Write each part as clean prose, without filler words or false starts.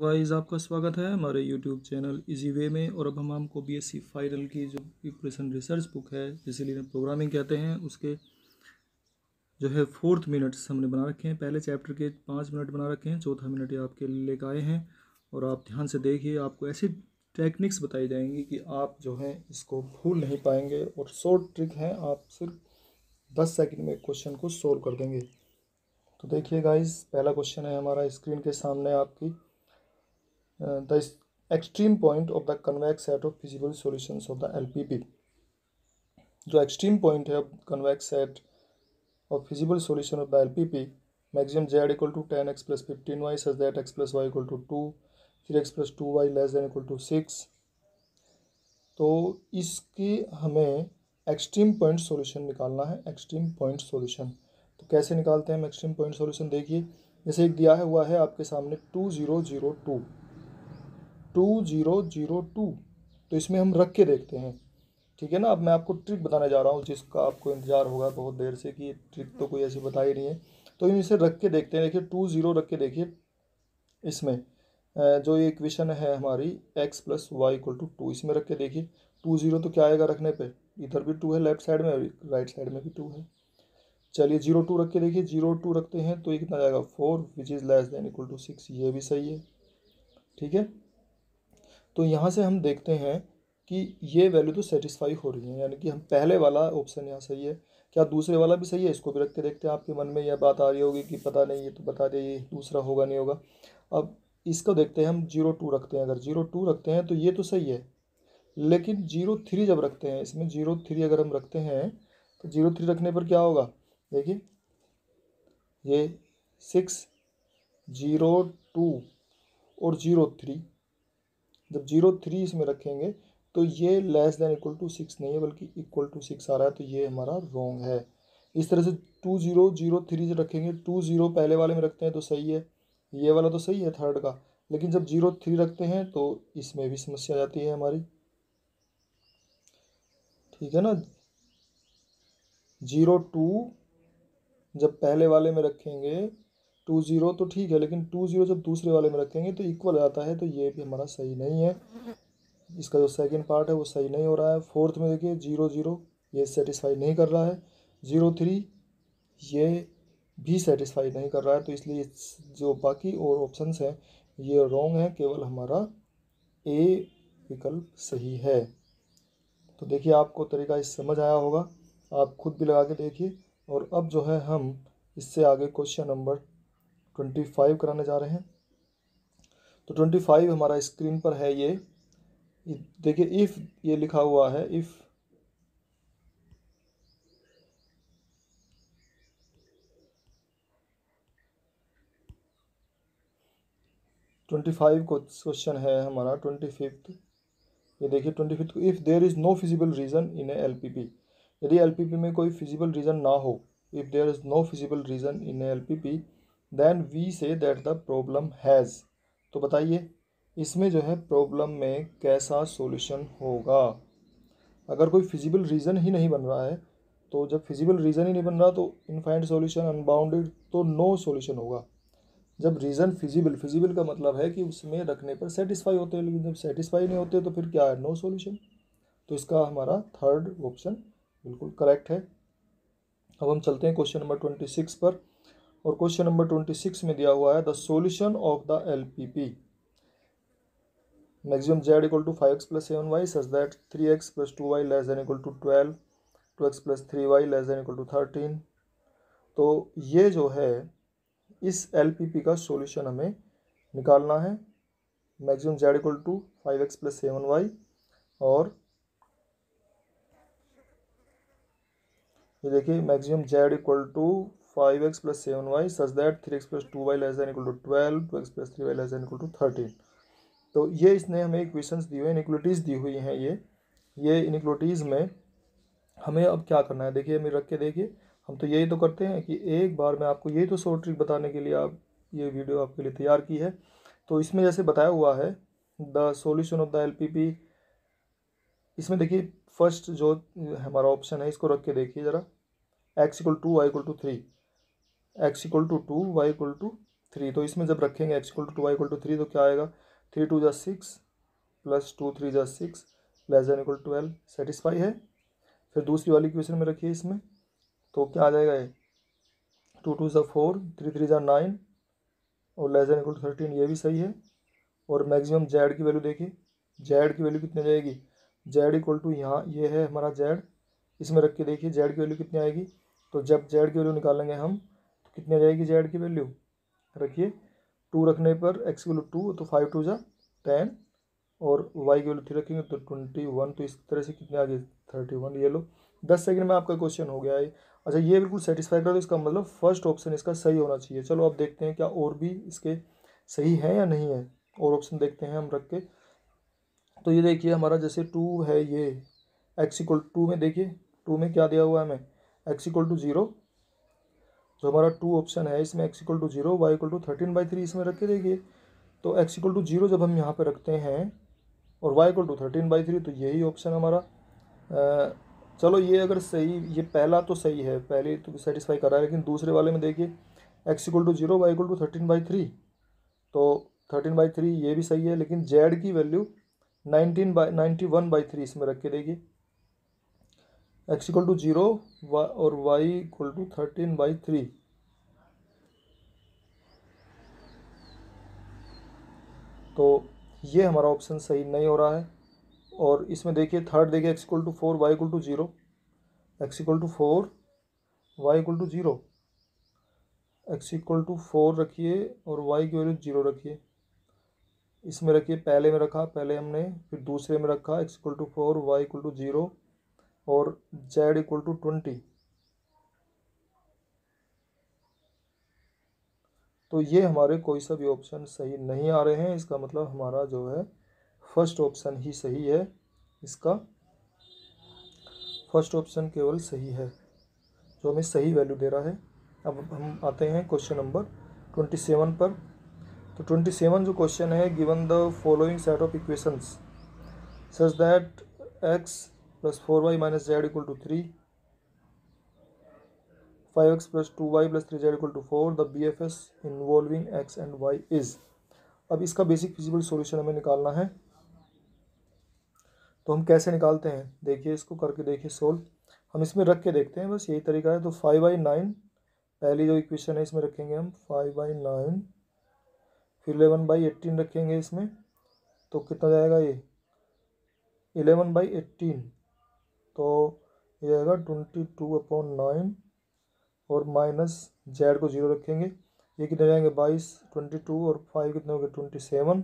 Guys, आपका स्वागत है हमारे यूट्यूब चैनल इजी वे में। और अब हम आपको बीएससी फाइनल की जो प्रिपरेशन रिसर्च बुक है, जिसे प्रोग्रामिंग कहते हैं, उसके जो है 4th मिनट्स हमने बना रखे हैं। पहले चैप्टर के 5 मिनट बना रखे हैं, चौथा मिनट ये आपके लिए लेकर आए हैं। और आप ध्यान से देखिए, आपको ऐसी टेक्निक्स बताई जाएंगी कि आप जो है इसको भूल नहीं पाएंगे। और शॉर्ट ट्रिक है, आप सिर्फ 10 सेकंड में क्वेश्चन को सोल्व कर देंगे। तो देखिए गाइस, पहला क्वेश्चन है हमारा स्क्रीन के सामने आपकी। The extreme point of the convex set of feasible solutions of the LPP। जो एक्सट्रीम पॉइंट है convex set of feasible solution of the LPP, maximum z equal to 10x plus 15y such that x plus Y equal to 2, फिर x plus 2y less than equal to 6। तो इसकी हमें extreme point solution निकालना है। Extreme point solution तो कैसे निकालते हैं हम एक्सट्रीम पॉइंट सॉल्यूशन? देखिए, जैसे एक दिया हुआ है आपके सामने 2002, तो इसमें हम रख के देखते हैं, ठीक है ना। अब मैं आपको ट्रिक बताने जा रहा हूँ जिसका आपको इंतजार होगा बहुत देर से कि ये ट्रिक तो कोई ऐसी बताई नहीं है। तो हम इसे रख के देखते हैं। देखिए 20 रख के देखिए, इसमें जो ये इक्वेशन है हमारी x plus Y equal to 2, इसमें रख के देखिए 20 तो क्या आएगा रखने पे? इधर भी 2 है लेफ्ट साइड में, राइट साइड में भी 2 है। चलिए 02 रख के देखिए, 02 रखते हैं तो ये कितना जाएगा 4 which is less than equal to 6। ये भी सही है, ठीक है। तो यहाँ से हम देखते हैं कि ये वैल्यू तो सेटिस्फाई हो रही है, यानी कि हम पहले वाला ऑप्शन यहाँ सही है। क्या दूसरे वाला भी सही है? इसको भी रख के देखते हैं। आपके मन में यह बात आ रही होगी कि पता नहीं, ये तो बता दे ये दूसरा होगा नहीं होगा। अब इसको देखते हैं हम, 02 रखते हैं। अगर 02 रखते हैं तो ये तो सही है, लेकिन 03 जब रखते हैं, इसमें 03 अगर हम रखते हैं तो 03 रखने पर क्या होगा? देखिए ये 6, 02 और 03, जब 03 इसमें रखेंगे तो ये लेस देन इक्वल टू 6 नहीं है, बल्कि इक्वल टू 6 आ रहा है। तो ये हमारा रॉन्ग है। इस तरह से 2003 से रखेंगे, 20 पहले वाले में रखते हैं तो सही है, ये वाला तो सही है थर्ड का। लेकिन जब 03 रखते हैं तो इसमें भी समस्या आ जाती है हमारी, ठीक है ना। 02 जब पहले वाले में रखेंगे 20 तो ठीक है, लेकिन 20 जब दूसरे वाले में रखेंगे तो इक्वल आता है। तो ये भी हमारा सही नहीं है। इसका जो सेकंड पार्ट है वो सही नहीं हो रहा है। फोर्थ में देखिए 00 ये सेटिस्फाई नहीं कर रहा है, 03 ये भी सेटिस्फाई नहीं कर रहा है। तो इसलिए जो बाकी और ऑप्शंस हैं ये रॉन्ग है, केवल हमारा ए विकल्प सही है। तो देखिए आपको तरीका इस समझ आया होगा, आप खुद भी लगा के देखिए। और अब जो है हम इससे आगे क्वेश्चन नंबर 25 कराने जा रहे हैं। तो 25 हमारा स्क्रीन पर है। ये देखिए, इफ़ ये लिखा हुआ है, इफ़ ट्वेंटी फाइव क्वेश्चन है हमारा 25th। ये देखिए 25th, if there is no feasible region in a LPP। यदि LPP में कोई फिजिबल रीज़न ना हो, if there is no feasible region in a LPP then we say that the problem has. तो बताइए इसमें जो है प्रॉब्लम में कैसा सॉल्यूशन होगा? अगर कोई फिजिबल रीज़न ही नहीं बन रहा है, तो जब फिजिबल रीज़न ही नहीं बन रहा तो इनफाइनाइट सॉल्यूशन, अनबाउंडेड, तो नो सॉल्यूशन होगा। जब रीज़न फिजिबल का मतलब है कि उसमें रखने पर सेटिस्फाई होते हैं, लेकिन जब सेटिस्फाई नहीं होते तो फिर क्या है? No solution. तो इसका हमारा थर्ड ऑप्शन बिल्कुल करेक्ट है। अब हम चलते हैं क्वेश्चन नंबर 26 पर। और क्वेश्चन नंबर 26 में दिया हुआ है the solution of the LPP maximum z equal to 5x plus 7y such that 3x plus 2y less than equal to 12, 2x plus 3y less than equal to 13। तो ये जो है इस LPP का सॉल्यूशन हमें निकालना है। Maximum z equal to 5x plus 7y, और ये देखिए maximum z equal to 5x plus 7y such that 3x plus 2y less than equal to 12, 2x plus 3y less than equal to 13। तो ये इसने हमें इक्वेशंस दी हुई है, inequalities दी हुई हैं। ये इनइक्वलिटीज़ में हमें अब क्या करना है? देखिए हमें रख के देखिए, हम तो यही तो करते हैं कि एक बार मैं आपको यही तो शॉर्ट ट्रिक बताने के लिए आप ये वीडियो आपके लिए तैयार की है। तो इसमें जैसे बताया हुआ है the solution of the LPP, इसमें देखिए फर्स्ट जो हमारा ऑप्शन है इसको रख के देखिए ज़रा, x equal to Y equal to 3, x equal to 2, Y equal to 3, तो इसमें जब रखेंगे x equal to 2 y equal to 3 तो क्या आएगा, 3 2 जा 6 प्लस 2 3 जा 6 लेस देन इक्वल 12, सेटिस्फाई है। फिर दूसरी वाली इक्वेशन में रखिए इसमें, तो क्या आ जाएगा ये, 2 2 जा 4 3 3 जा 9 और लेस देन इक्वल टू 13, ये भी सही है। और मैक्सिमम जेड की वैल्यू देखिए, जेड की वैल्यू कितनी जाएगी, जेड इक्वल टू यहाँ ये है हमारा जेड, इसमें रख के देखिए जेड की वैल्यू कितनी आएगी। तो जब जेड की वैल्यू निकालेंगे हम तो कितनी आ जाएगी जेड की वैल्यू, रखिए 2 रखने पर एक्स की वैल्यू 2 तो 5 2 जा 10 और वाई की वैल्यू 3 रखेंगे तो 21, तो इस तरह से कितने आ गए 31। ये लो 10 सेकंड में आपका क्वेश्चन हो गया है। अच्छा ये बिल्कुल सेटिस्फाई करो, इसका मतलब फर्स्ट ऑप्शन इसका सही होना चाहिए। चलो अब देखते हैं क्या और भी इसके सही है या नहीं है, और ऑप्शन देखते हैं हम रख के। तो ये देखिए हमारा जैसे 2 है, ये एक्स इक्वल 2 में देखिए 2 में क्या दिया हुआ है हमें, एक्स इक्वल टू 0, जो हमारा 2 ऑप्शन है इसमें X equal to 0 Y equal to 13/3 इसमें रख के देखिए। तो एक्स इक्वल टू 0 जब हम यहाँ पे रखते हैं और वाई इक्वल टू 13/3 तो यही ऑप्शन हमारा चलो ये अगर सही, ये पहला तो सही है, पहले तो सेटिस्फाई कर रहा है, लेकिन दूसरे वाले में देखिए X equal to 0 Y equal to 13/3 तो 13/3 ये भी सही है, लेकिन जेड की वैल्यू 91/3 इसमें रख के देखिए, एक्स इक्वल टू 0 और वाई इक्वल टू 13/3। तो ये हमारा ऑप्शन सही नहीं हो रहा है। और इसमें देखिए थर्ड देखिए X equal to 4 Y equal to 0, X equal to 4 Y equal to 0, X equal to 4 रखिए और वाई की वैल्यू 0 रखिए, इसमें रखिए पहले में रखा पहले हमने, फिर दूसरे में रखा X equal to 4 Y equal to 0 और जेड इक्वल टू 20। तो ये हमारे कोई सा भी ऑप्शन सही नहीं आ रहे हैं, इसका मतलब हमारा जो है फर्स्ट ऑप्शन ही सही है, इसका फर्स्ट ऑप्शन केवल सही है जो हमें सही वैल्यू दे रहा है। अब हम आते हैं क्वेश्चन नंबर 27 पर। तो 27 जो क्वेश्चन है, given the following set of equations such that x plus 4y minus Z equal to 3, 5x plus 2y plus 3z equal to 4, the B F S involving x and y is. अब इसका basic feasible solution हमें निकालना है। तो हम कैसे निकालते हैं देखिए, इसको करके देखिए सोल्व, हम इसमें रख के देखते हैं, बस यही तरीका है। तो 5/9 पहली जो इक्वेशन है इसमें रखेंगे हम 5/9, फिर 11/18 रखेंगे इसमें, तो कितना जाएगा ये 11/18, तो ये आएगा 22/9 और माइनस जेड को 0 रखेंगे, ये कितने जाएंगे 22, 22 और 5 कितने हो गए 27,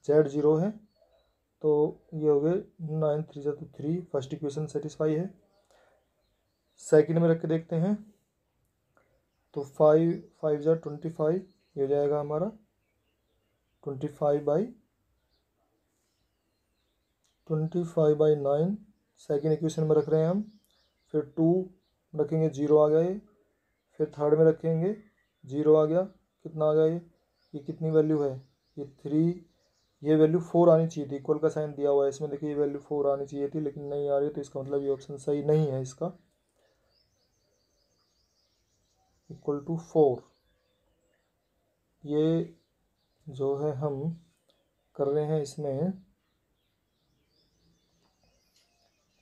जेड 0 है तो ये हो गए 9 3 जा तो 3, फर्स्ट इक्वेशन सेटिस्फाई है। सेकंड में रख के देखते हैं, तो 5 5 जा 25, ये हो जाएगा हमारा 25/9 सेकंड इक्वेशन में रख रहे हैं हम। फिर 2 रखेंगे 0 आ गया ये, फिर थर्ड में रखेंगे 0 आ गया, कितना आ गया ये कितनी वैल्यू है ये 3, ये वैल्यू 4 आनी चाहिए थी, इक्वल का साइन दिया हुआ है इसमें देखिए, ये वैल्यू 4 आनी चाहिए थी लेकिन नहीं आ रही, तो इसका मतलब ये ऑप्शन सही नहीं है इसका, इक्वल टू 4। ये जो है हम कर रहे हैं इसमें,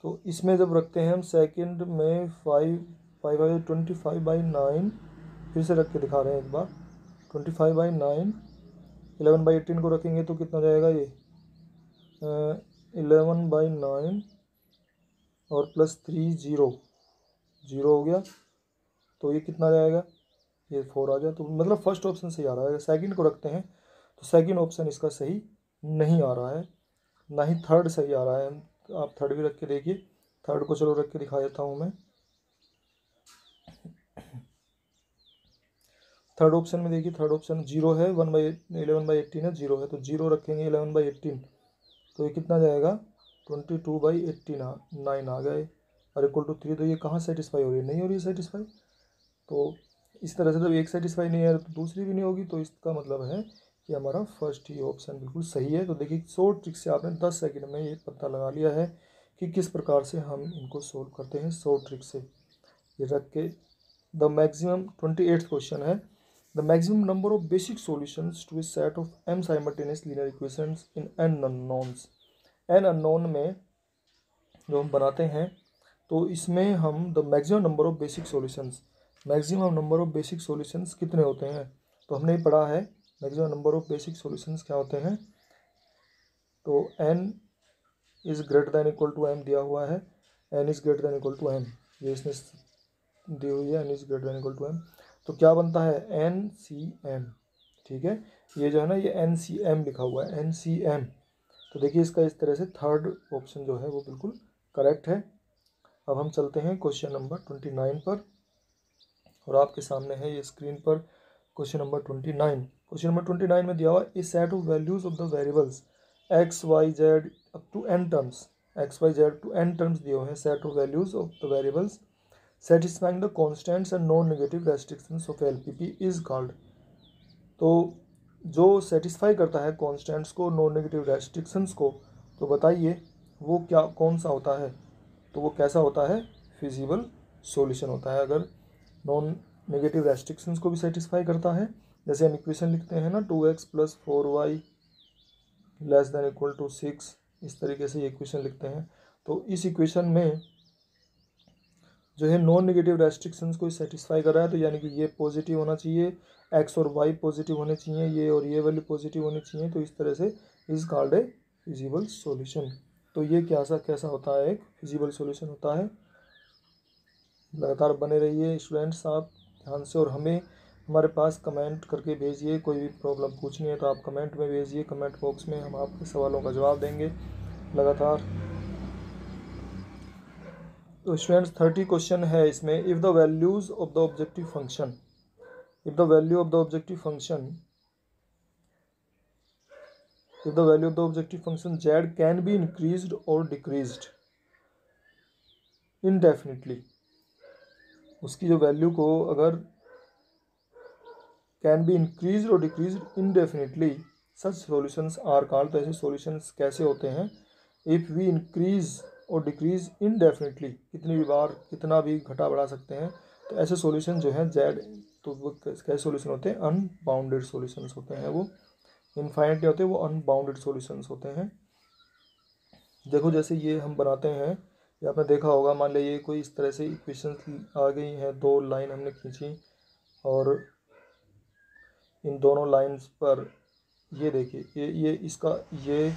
तो इसमें जब रखते हैं हम सेकंड में 25/9 फिर से रख के दिखा रहे हैं एक बार, 25/9 11/18 को रखेंगे तो कितना जाएगा ये 11/9 और प्लस 3 0 हो गया, तो ये कितना जाएगा ये 4 आ गया। तो मतलब फर्स्ट ऑप्शन सही आ रहा है। सेकंड को रखते हैं तो सेकंड ऑप्शन इसका सही नहीं आ रहा है, ना ही थर्ड सही आ रहा है। आप थर्ड भी रख के देखिए, थर्ड को चलो रख के दिखा देता हूँ मैं। थर्ड ऑप्शन में देखिए, थर्ड ऑप्शन 0 है, 11/18 है, 0 है तो 0 रखेंगे 11/18, तो ये कितना जाएगा 22/18 9 आ गए और इक्वल टू 3, तो ये कहाँ सेटिस्फाई हो रही है, नहीं हो रही है सेटिस्फाई। तो इस तरह से जब एक सेटिस्फाई नहीं है तो दूसरी भी नहीं होगी, तो इसका मतलब है कि हमारा फर्स्ट ही ऑप्शन बिल्कुल सही है। तो देखिए शॉर्ट ट्रिक से आपने 10 सेकंड में ये पता लगा लिया है कि किस प्रकार से हम इनको सोल्व करते हैं शॉर्ट ट्रिक से। ये रख के द मैक्सिमम 28th क्वेश्चन है, the maximum number of basic solutions to a set of m simultaneous linear equations in n unknowns. n unknown में जो हम बनाते हैं तो इसमें हम the maximum number of basic solutions, maximum number of basic solutions कितने होते हैं, तो हमने पढ़ा है maximum number of basic solutions क्या होते हैं। तो n is greater than equal to m दिया हुआ है, n is greater than equal to m, ये इसने दी हुई है n is greater than equal to m। तो क्या बनता है NCM, ठीक है, ये जो है ना ये NCM लिखा हुआ है NCM। तो देखिए इसका इस तरह से थर्ड ऑप्शन जो है वो बिल्कुल करेक्ट है। अब हम चलते हैं क्वेश्चन नंबर 29 पर, और आपके सामने है ये स्क्रीन पर क्वेश्चन नंबर 29। क्वेश्चन नंबर 29 में दिया हुआ a set of values of the variables X Y Z up to n terms, X Y Z to n terms दिए हुए हैं, set of values of the variables satisfying the constants and non negative restrictions of LPP is called. तो जो satisfy करता है constants को, non negative restrictions को, तो बताइए वो क्या कौन सा होता है, तो वो कैसा होता है, फिजिबल सॉल्यूशन होता है। अगर नॉन नेगेटिव रेस्ट्रिक्शंस को भी सेटिस्फाई करता है, जैसे हम इक्वेशन लिखते हैं ना 2x + 4y less than equal to 6, इस तरीके से ये इक्वेशन लिखते हैं। तो इस इक्वेशन में जो है नॉन नेगेटिव रेस्ट्रिक्शंस को सेटिस्फाई कर रहा है, तो यानी कि ये पॉजिटिव होना चाहिए, x और y पॉजिटिव होने चाहिए, ये और ये वैल्यू पॉजिटिव होनी चाहिए, तो इस तरह से is called a feasible solution. तो ये कैसा होता है, एक फिजिबल सॉल्यूशन होता है। लगातार बने रहिए स्टूडेंट्स आप ध्यान से, और हमें हमारे पास कमेंट करके भेजिए, कोई भी प्रॉब्लम पूछनी है तो आप कमेंट में भेजिए, कमेंट बॉक्स में हम आपके सवालों का जवाब देंगे लगातार। तो स्टूडेंट्स 30 क्वेश्चन है इसमें। If the values of the objective function, if the value of the objective function, if the value of the objective function z can be increased और डिक्रीज्ड इनडेफिनिटली, उसकी जो वैल्यू को अगर कैन बी इंक्रीज और decrease indefinitely, such solutions are called, तो ऐसे solutions कैसे होते हैं, इफ़ वी इंक्रीज और डिक्रीज इनडेफिनिटली, कितनी भी बार कितना भी घटा बढ़ा सकते हैं, तो ऐसे सॉल्यूशन जो हैं जेड, तो वो कैसे सॉल्यूशन होते हैं, अनबाउंडेड सॉल्यूशंस होते हैं, वो इनफाइनाइट नहीं होते, वो अनबाउंडेड सॉल्यूशंस होते हैं। देखो जैसे ये हम बनाते हैं, ये आपने देखा होगा, मान लीजिए कोई इस तरह से इक्वेशन आ गई हैं, दो लाइन हमने खींची, और इन दोनों लाइंस पर ये देखिए ये इसका ये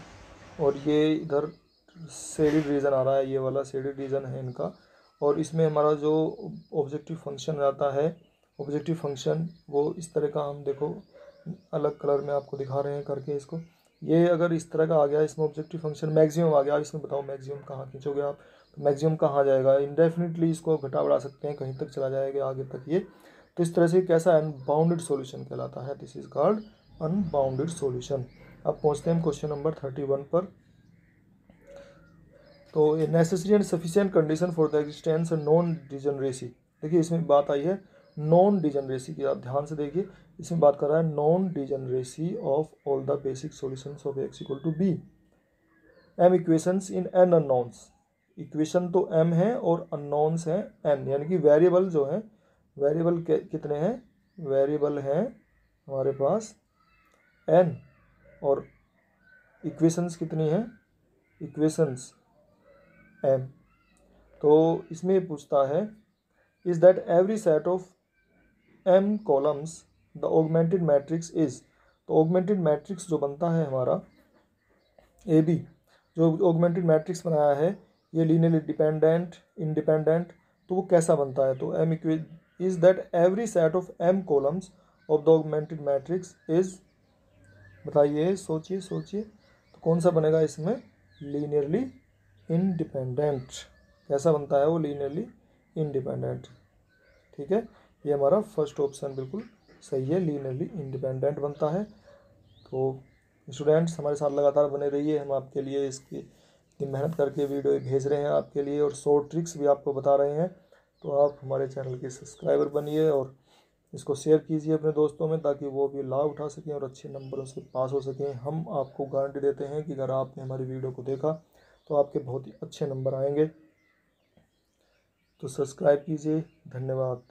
और ये इधर शेडेड रीजन आ रहा है, ये वाला शेडेड रीजन है इनका, और इसमें हमारा जो ऑब्जेक्टिव फंक्शन आता है, ऑब्जेक्टिव फंक्शन वो इस तरह का, हम देखो अलग कलर में आपको दिखा रहे हैं करके इसको, ये अगर इस तरह का आ गया इसमें ऑब्जेक्टिव फंक्शन मैक्सिमम आ गया, इसमें बताओ मैक्सिमम कहाँ खींचोगे आप, तो मैक्सिमम कहाँ जाएगा, इनडेफिनिटली इसको घटा बढ़ा सकते हैं, कहीं तक चला जाएगा आगे तक ये, तो इस तरह से कैसा अनबाउंडेड सॉल्यूशन कहलाता है, this is called unbounded solution. अब पहुंचते हैं क्वेश्चन नंबर 31 पर। तो a necessary and sufficient condition for the existence non degeneracy, देखिए इसमें बात आई है नॉन डिजनरेसी की, आप ध्यान से देखिए, इसमें बात कर रहा है non degeneracy of all the basic solutions of x equal to B m equations in n unknowns, equation तो m है और अननोन्स हैं n, यानी कि वेरिएबल जो है, वेरिएबल कितने हैं, वेरिएबल हैं हमारे पास n, और इक्वेशंस कितनी हैं, इक्वेशंस m। तो इसमें पूछता है is that every set of m columns the augmented matrix is, तो ऑगमेंटेड मैट्रिक्स जो बनता है हमारा ए बी, जो ऑगमेंटेड मैट्रिक्स बनाया है ये लीनियरली डिपेंडेंट इंडिपेंडेंट, तो वो कैसा बनता है, तो m is that every set of m columns of the augmented matrix is, बताइए सोचिए सोचिए, तो कौन सा बनेगा इसमें, लीनियरली इंडिपेंडेंट, कैसा बनता है वो, लीनियरली इंडिपेंडेंट, ठीक है, ये हमारा फर्स्ट ऑप्शन बिल्कुल सही है, लीनियरली इंडिपेंडेंट बनता है। तो स्टूडेंट्स हमारे साथ लगातार बने रहिए, हम आपके लिए इसकी इतनी मेहनत करके वीडियो भेज रहे हैं आपके लिए, और शॉर्ट ट्रिक्स भी आपको बता रहे हैं, तो आप हमारे चैनल के सब्सक्राइबर बनिए और इसको शेयर कीजिए अपने दोस्तों में, ताकि वो भी लाभ उठा सकें और अच्छे नंबरों से पास हो सकें। हम आपको गारंटी देते हैं कि अगर आपने हमारी वीडियो को देखा तो आपके बहुत ही अच्छे नंबर आएंगे। तो सब्सक्राइब कीजिए, धन्यवाद।